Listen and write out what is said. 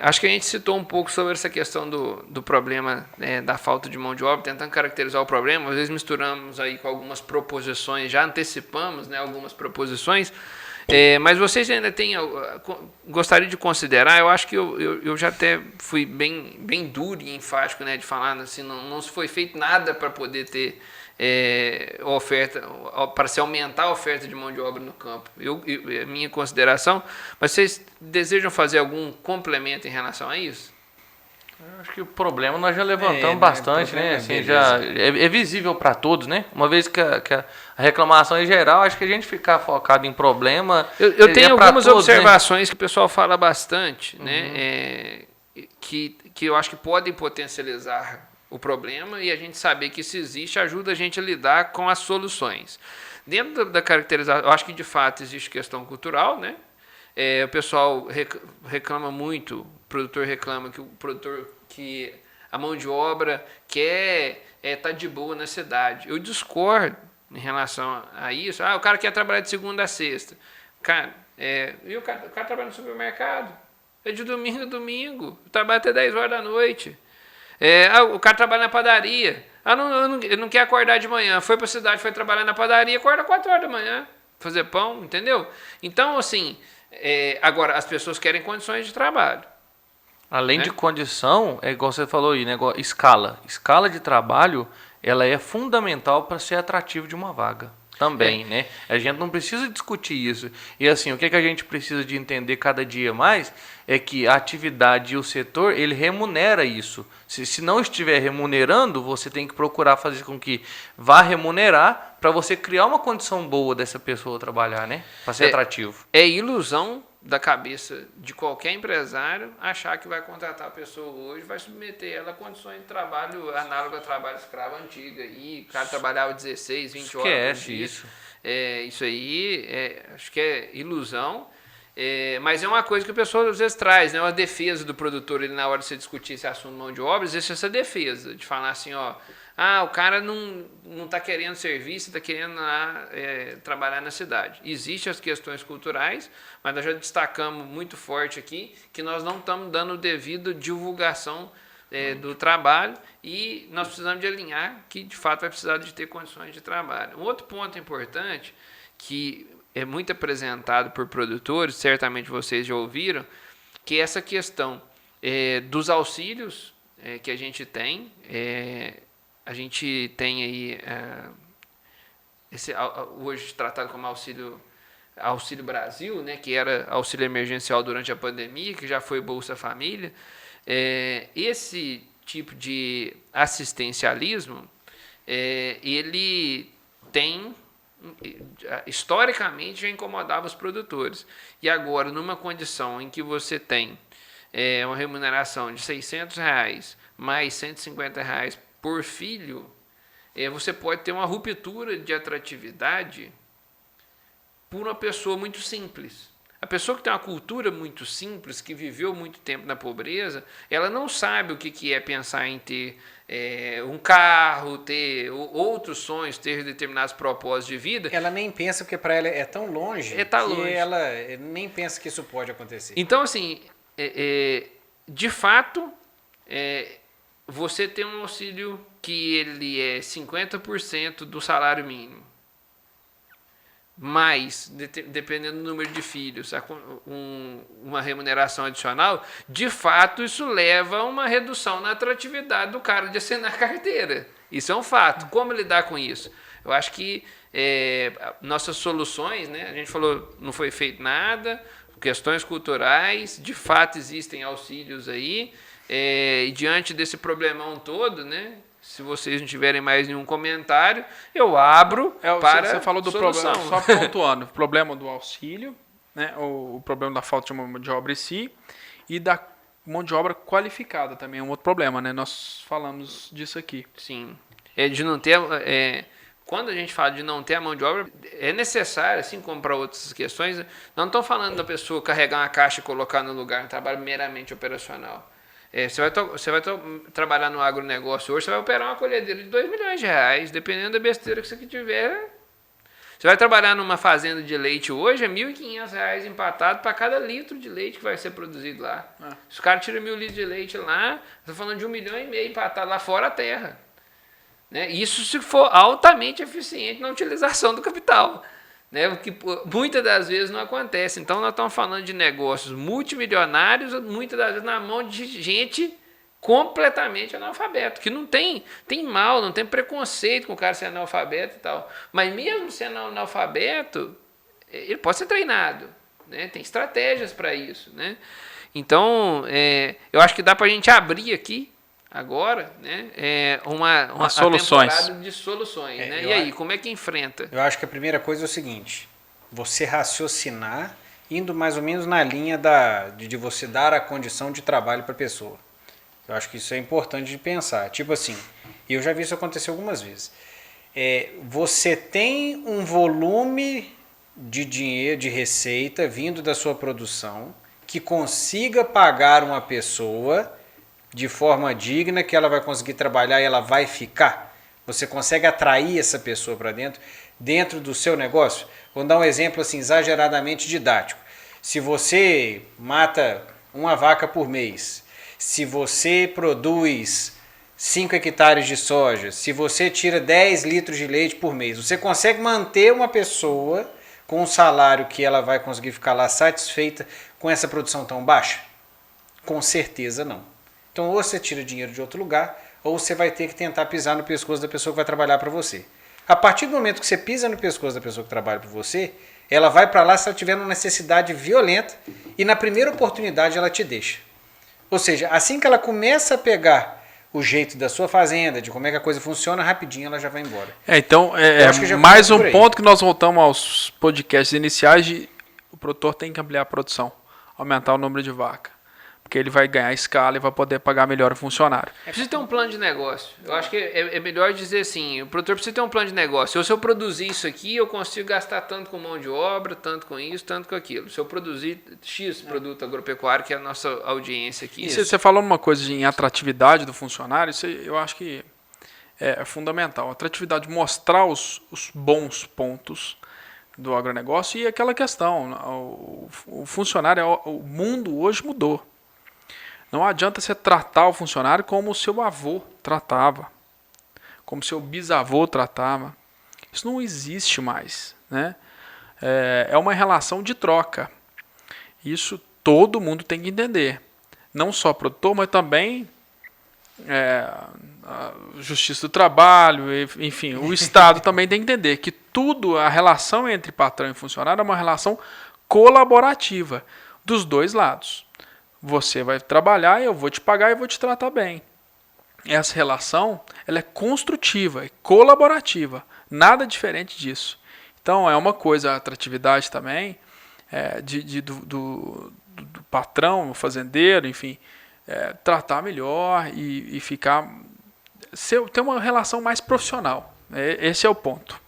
Acho que a gente citou um pouco sobre essa questão do problema, da falta de mão de obra, tentando caracterizar o problema. Às vezes misturamos aí com algumas proposições, já antecipamos, né, algumas proposições. Mas vocês ainda têm, gostaria de considerar, eu acho que eu já até fui bem duro e enfático, né, de falar assim, não se foi feito nada para poder ter oferta, para se aumentar a oferta de mão de obra no campo. A minha consideração, mas vocês desejam fazer algum complemento em relação a isso? Eu acho que o problema nós já levantamos bastante, né? Assim, já é visível para todos, né? Uma vez que a reclamação é geral, acho que a gente ficar focado em problema. Eu tenho algumas observações, né, que o pessoal fala bastante, né? Que eu acho que podem potencializar o problema, e a gente saber que isso existe ajuda a gente a lidar com as soluções. Dentro da caracterização, eu acho que de fato existe questão cultural, né? O pessoal reclama muito, o produtor reclama que a mão de obra quer tá de boa na cidade. Eu discordo em relação a isso. O cara quer trabalhar de segunda a sexta. Cara, e o cara trabalha no supermercado. É de domingo a domingo. Trabalha até 10 horas da noite. O cara trabalha na padaria. Não quer acordar de manhã. Foi para a cidade, foi trabalhar na padaria, acorda 4 horas da manhã. Fazer pão, entendeu? Então, assim, agora, as pessoas querem condições de trabalho. Além de condição, é igual você falou aí, né? Escala. Escala de trabalho, ela é fundamental para ser atrativo de uma vaga. Também, né? A gente não precisa discutir isso. E assim, o que a gente precisa de entender cada dia mais é que a atividade e o setor, ele remunera isso. Se não estiver remunerando, você tem que procurar fazer com que vá remunerar para você criar uma condição boa dessa pessoa trabalhar, né? Para ser atrativo. É ilusão da cabeça de qualquer empresário achar que vai contratar a pessoa hoje, vai submeter ela a condições de trabalho análogo a trabalho escravo antigo. E o cara trabalhava 16, 20 horas por dia. Isso. Isso aí, acho que é ilusão. Mas é uma coisa que o pessoal às vezes traz, né? Uma defesa do produtor, ele, na hora de você discutir esse assunto de mão de obra, existe essa defesa, de falar assim, o cara não está querendo serviço, está querendo trabalhar na cidade. Existem as questões culturais, mas nós já destacamos muito forte aqui que nós não estamos dando devido divulgação do trabalho, e nós precisamos de alinhar que de fato vai precisar de ter condições de trabalho. Um outro ponto importante que é muito apresentado por produtores, certamente vocês já ouviram, que é essa questão dos auxílios que a gente tem. A gente tem aí, hoje tratado como Auxílio Brasil, né, que era auxílio emergencial durante a pandemia, que já foi Bolsa Família. Esse tipo de assistencialismo, ele tem, historicamente, já incomodava os produtores. E agora, numa condição em que você tem uma remuneração de R$600 mais R$150 por filho, você pode ter uma ruptura de atratividade por uma pessoa muito simples. A pessoa que tem uma cultura muito simples, que viveu muito tempo na pobreza, ela não sabe o que é pensar em ter um carro, ter outros sonhos, ter determinados propósitos de vida. Ela nem pensa, porque para ela é tão longe, longe. Ela nem pensa que isso pode acontecer. Então, assim, de fato, você tem um auxílio que ele é 50% do salário mínimo, mas, dependendo do número de filhos, uma remuneração adicional, de fato isso leva a uma redução na atratividade do cara de assinar carteira. Isso é um fato. Como lidar com isso? Eu acho que nossas soluções, né, a gente falou, não foi feito nada, questões culturais, de fato existem auxílios aí, e diante desse problemão todo, né, se vocês não tiverem mais nenhum comentário, eu abro para você falou do solução. Problema, só pontuando, o problema do auxílio, né, o problema da falta de mão de obra em si, e da mão de obra qualificada também é um outro problema, né? Nós falamos disso aqui. Sim. De não ter... quando a gente fala de não ter a mão de obra, é necessário, assim como para outras questões, não estamos falando da pessoa carregar uma caixa e colocar no lugar, um trabalho meramente operacional. Você vai trabalhar no agronegócio hoje, você vai operar uma colhedeira de R$2 milhões, dependendo da besteira que você tiver. Você vai trabalhar numa fazenda de leite hoje, é R$ 1.500 empatado para cada litro de leite que vai ser produzido lá. Se o cara tira 1.000 litros de leite lá, você está falando de 1,5 milhão empatado lá fora a terra. Né? Isso se for altamente eficiente na utilização do capital. Né? O que muitas das vezes não acontece. Então, nós estamos falando de negócios multimilionários, muitas das vezes na mão de gente completamente analfabeto, que não tem mal, não tem preconceito com o cara ser analfabeto e tal. Mas mesmo sendo analfabeto, ele pode ser treinado. Né? Tem estratégias para isso. Né? Então, eu acho que dá para a gente abrir aqui, agora, né, uma soluções. temporada de soluções. Né? E aí, como é que enfrenta? Eu acho que a primeira coisa é o seguinte, você raciocinar indo mais ou menos na linha de você dar a condição de trabalho para a pessoa. Eu acho que isso é importante de pensar. Tipo assim, e eu já vi isso acontecer algumas vezes. Você tem um volume de dinheiro, de receita vindo da sua produção que consiga pagar uma pessoa de forma digna, que ela vai conseguir trabalhar e ela vai ficar. Você consegue atrair essa pessoa para dentro do seu negócio? Vou dar um exemplo assim, exageradamente didático. Se você mata uma vaca por mês, se você produz 5 hectares de soja, se você tira 10 litros de leite por mês, você consegue manter uma pessoa com um salário que ela vai conseguir ficar lá satisfeita com essa produção tão baixa? Com certeza não. Então, ou você tira dinheiro de outro lugar, ou você vai ter que tentar pisar no pescoço da pessoa que vai trabalhar para você. A partir do momento que você pisa no pescoço da pessoa que trabalha para você, ela vai para lá se ela tiver uma necessidade violenta e na primeira oportunidade ela te deixa. Ou seja, assim que ela começa a pegar o jeito da sua fazenda, de como é que a coisa funciona, rapidinho ela já vai embora. Então, mais um ponto que nós voltamos aos podcasts iniciais, o produtor tem que ampliar a produção, aumentar o número de vaca. Porque ele vai ganhar escala e vai poder pagar melhor o funcionário. Precisa ter um plano de negócio. Eu acho que é melhor dizer assim, o produtor precisa ter um plano de negócio. Se eu produzir isso aqui, eu consigo gastar tanto com mão de obra, tanto com isso, tanto com aquilo. Se eu produzir X produto agropecuário, que é a nossa audiência aqui. E você falou uma coisa em atratividade do funcionário, isso eu acho que é fundamental. A atratividade, mostrar os bons pontos do agronegócio e aquela questão, o funcionário, o mundo hoje mudou. Não adianta você tratar o funcionário como o seu avô tratava, como o seu bisavô tratava. Isso não existe mais. Né? É uma relação de troca. Isso todo mundo tem que entender. Não só o produtor, mas também a Justiça do Trabalho, enfim, o Estado também tem que entender que a relação entre patrão e funcionário é uma relação colaborativa dos dois lados. Você vai trabalhar, eu vou te pagar e vou te tratar bem. Essa relação ela é construtiva, é colaborativa, nada diferente disso. Então é uma coisa, a atratividade também do patrão, o fazendeiro, enfim, tratar melhor e ficar ter uma relação mais profissional. Esse é o ponto.